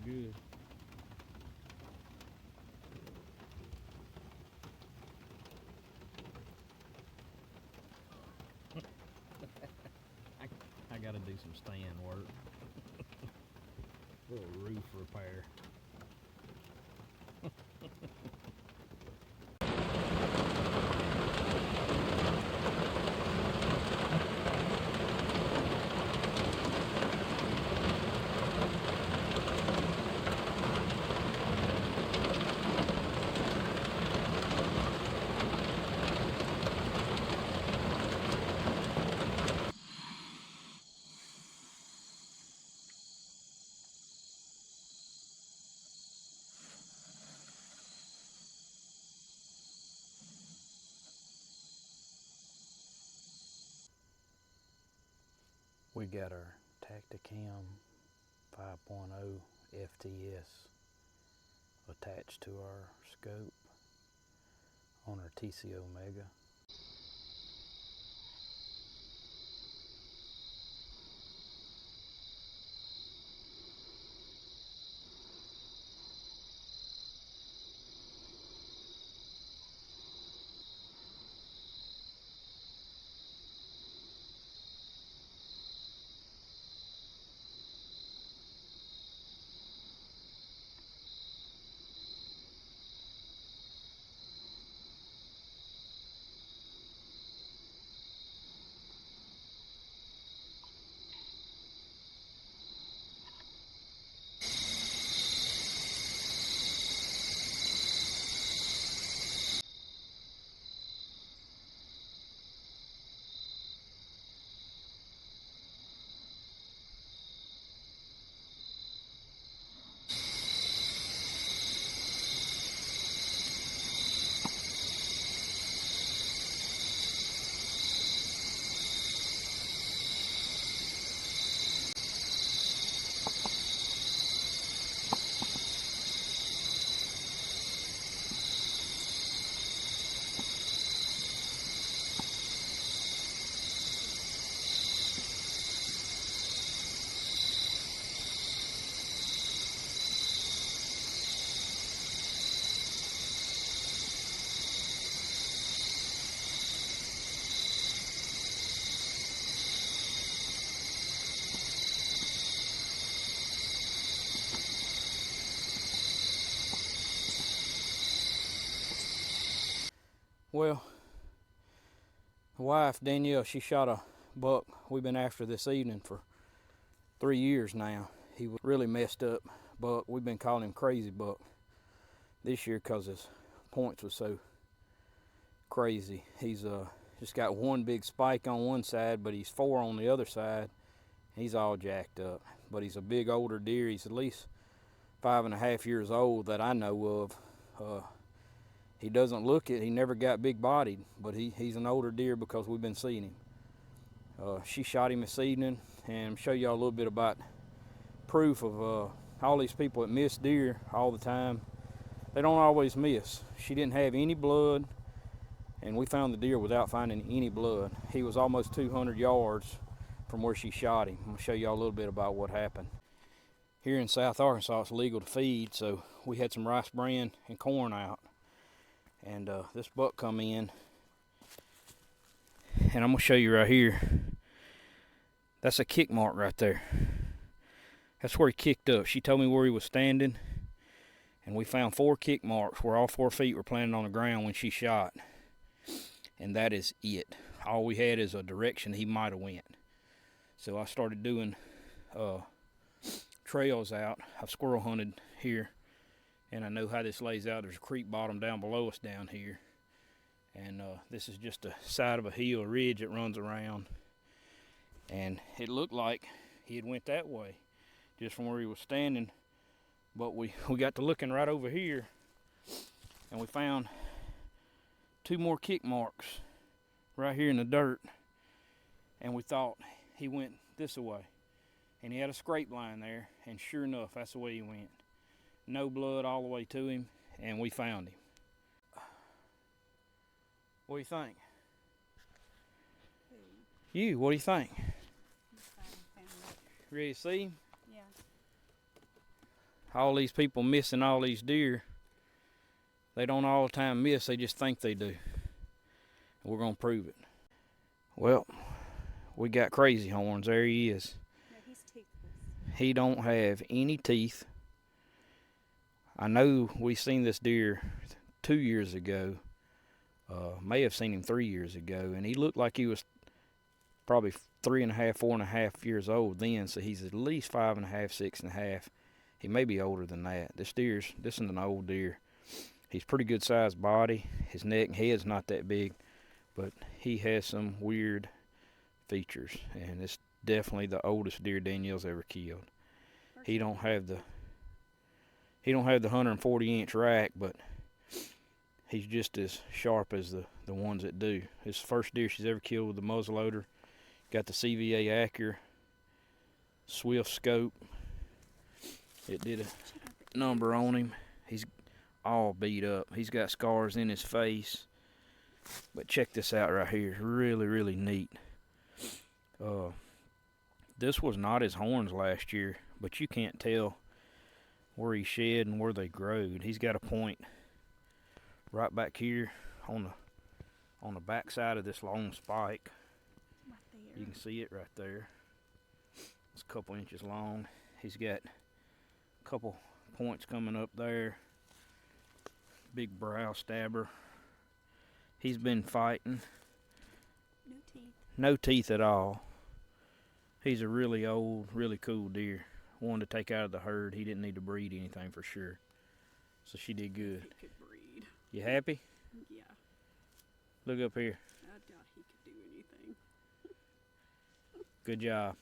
good. I gotta do some stand work. Little roof repair. We got our Tacticam 5.0 FTS attached to our scope on our TC Omega. Well, the wife, Danielle, she shot a buck we've been after this evening for 3 years now. He was really messed up buck. We've been calling him Crazy Buck this year because his points was so crazy. He's just got one big spike on one side, but he's 4 on the other side. He's all jacked up, but he's a big older deer. He's at least 5.5 years old that I know of. He doesn't look it. He never got big bodied, but he's an older deer because we've been seeing him. She shot him this evening, and show y'all a little bit about proof of all these people that miss deer all the time. They don't always miss. She didn't have any blood, and we found the deer without finding any blood. He was almost 200 yards from where she shot him. I'm gonna show y'all a little bit about what happened. Here in South Arkansas, it's legal to feed, so we had some rice bran and corn out. And this buck come in, and I'm gonna show you right here. That's a kick mark right there. That's where he kicked up. She told me where he was standing, and we found 4 kick marks where all 4 feet were planted on the ground when she shot. And that is it. All we had is a direction he might have went. So I started doing trails out. I've squirrel hunted here, and I know how this lays out. There's a creek bottom down below us down here, and this is just the side of a hill, a ridge that runs around, and it looked like he had went that way just from where he was standing, but we got to looking right over here, and we found 2 more kick marks right here in the dirt, and we thought he went this way, and he had a scrape line there, and sure enough, that's the way he went. No blood all the way to him, and we found him. What do you think? Who? You, what do you think? Found him. Ready to see him? Yeah. all these people missing all these deer, they don't all the time miss, they just think they do. We're gonna prove it. Well, we got Crazy Horns. There he is. No, he's toothless. He don't have any teeth. I know we seen this deer 2 years ago. May have seen him 3 years ago, and he looked like he was probably 3.5, 4.5 years old then. So he's at least 5.5, 6.5. He may be older than that. This is an old deer. He's pretty good sized body. His neck and head's not that big, but he has some weird features, and it's definitely the oldest deer Danielle's ever killed. He don't have the 140-inch rack, but he's just as sharp as the ones that do. It's the first deer she's ever killed with the muzzleloader. Got the CVA Accurate Swift scope. It did a number on him. He's all beat up. He's got scars in his face. But check this out right here. Really, really neat. This was not his horns last year, but you can't tell where he shed and where they growed. He's got a point right back here on the back side of this long spike. Right there. You can see it right there. It's a couple inches long. He's got a couple points coming up there. Big brow stabber. He's been fighting. No teeth. No teeth at all. He's a really old, really cool deer. One to take out of the herd. He didn't need to breed anything for sure. So she did good. He could breed. You happy? Yeah. Look up here. I doubt he could do anything. Good job.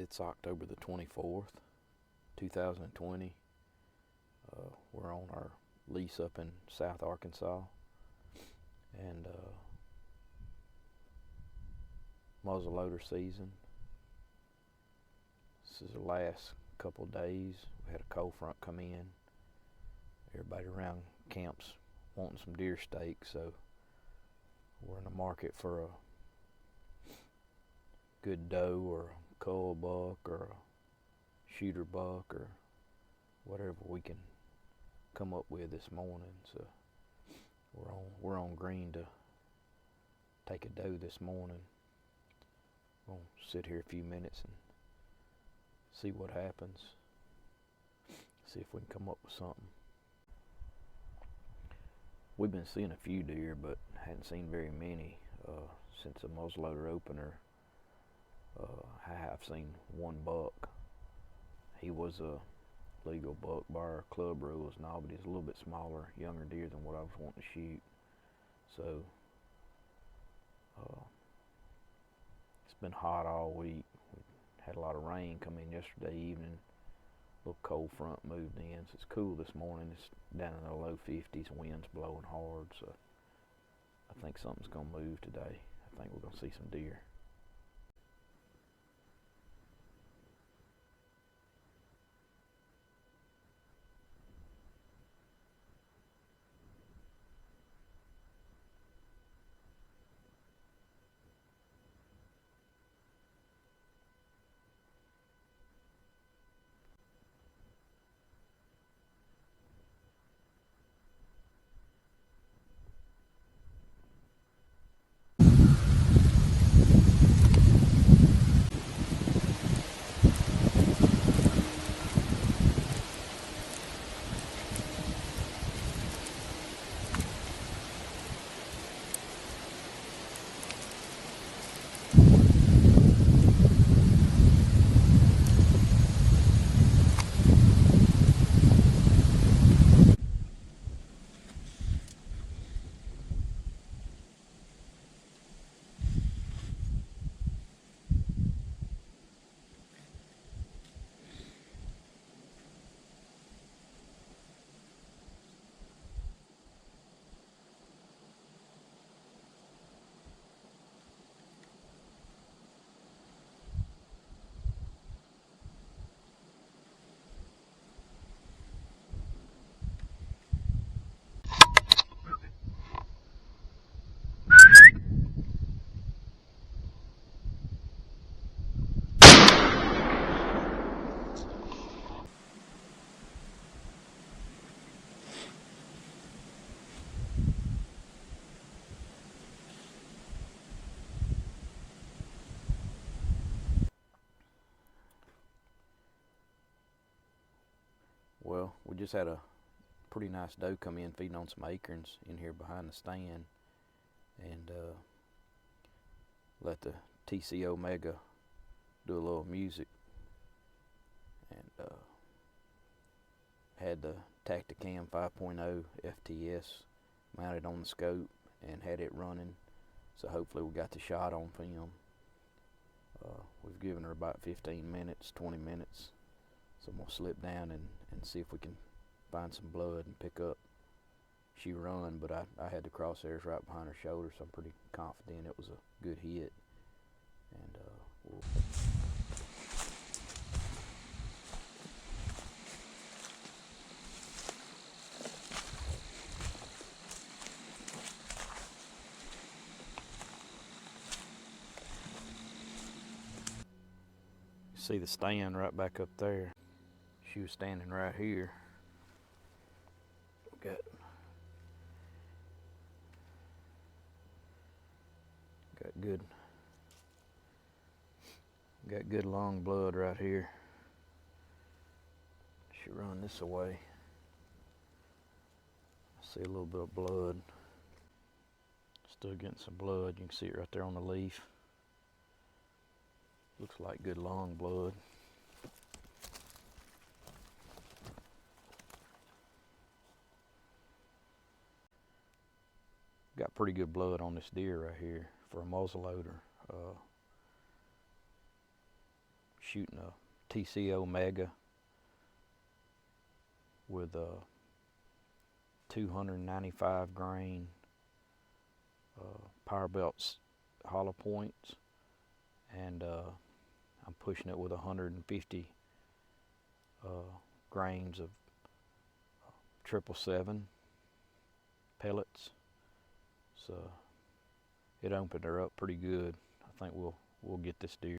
It's October the 24th, 2020. We're on our lease up in South Arkansas, and muzzleloader season. This is the last couple of days. We had a cold front come in. Everybody around camp's wanting some deer steak, so we're in the market for a good doe or a cull buck or a shooter buck or whatever we can come up with this morning. So we're on green to take a doe this morning. We'll sit here a few minutes and see what happens. See if we can come up with something. We've been seeing a few deer, but hadn't seen very many since the muzzleloader opener. I've seen one buck He was a legal buck by our club rules and all, but he's a little bit smaller, younger deer than what I was wanting to shoot. So it's been hot all week. We had a lot of rain come in yesterday evening. A little cold front moved in, so it's cool this morning. It's down in the low 50s, wind's blowing hard, so I think something's gonna move today. I think we're gonna see some deer. Well, we just had a pretty nice doe come in feeding on some acorns in here behind the stand, and let the TC Omega do a little music, and had the Tacticam 5.0 FTS mounted on the scope and had it running, so hopefully we got the shot on film. We've given her about 15 minutes, 20 minutes, so I'm going to slip down and see if we can find some blood and pick up. She run, but I had the crosshairs right behind her shoulder, so I'm pretty confident it was a good hit. And we'll see the stand right back up there. She was standing right here. Got good long blood right here. She run this away. See a little bit of blood. Still getting some blood. You can see it right there on the leaf. Looks like good long blood. Got pretty good blood on this deer right here for a muzzleloader. Shooting a TC Omega with a 295 grain power belts hollow points, and I'm pushing it with 150 grains of 777 pellets. So it opened her up pretty good. I think we'll get this deer.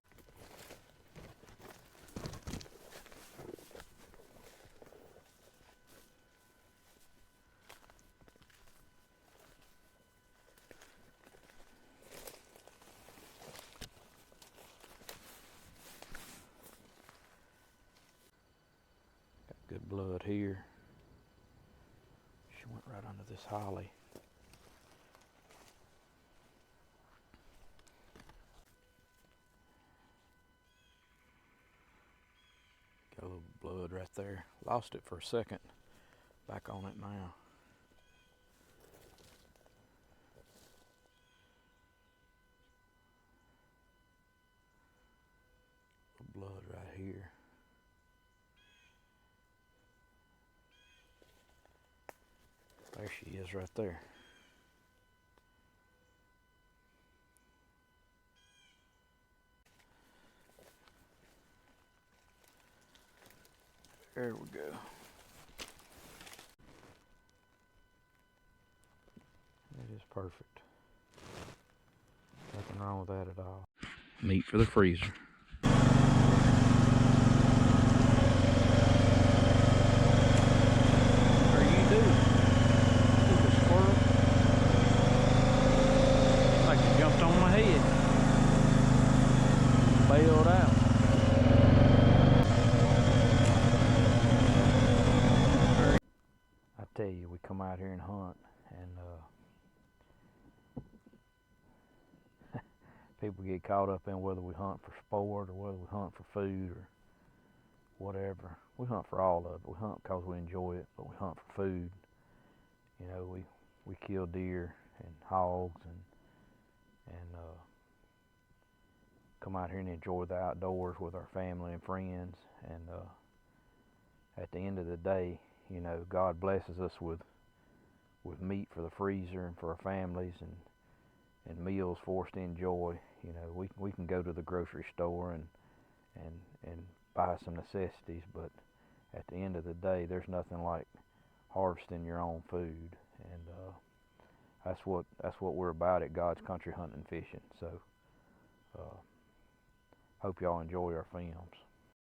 Good blood here. She went right under this holly. Got a little blood right there. Lost it for a second. Back on it now. Blood right here. There she is right there. There we go. That is perfect. Nothing wrong with that at all. Meat for the freezer. What are you doing? Little squirrel. Like you jumped on my head. Bailed out. I tell you, we come out here and hunt, and people get caught up in whether we hunt for sport or whether we hunt for food or whatever. We hunt for all of it. We hunt because we enjoy it, but we hunt for food. You know, we kill deer and hogs and come out here and enjoy the outdoors with our family and friends. And at the end of the day, you know, God blesses us with meat for the freezer and for our families, and meals for us to enjoy. You know, we can go to the grocery store and buy some necessities, but at the end of the day, there's nothing like harvesting your own food, and that's what we're about at God's Country Hunting and Fishing. So hope y'all enjoy our films.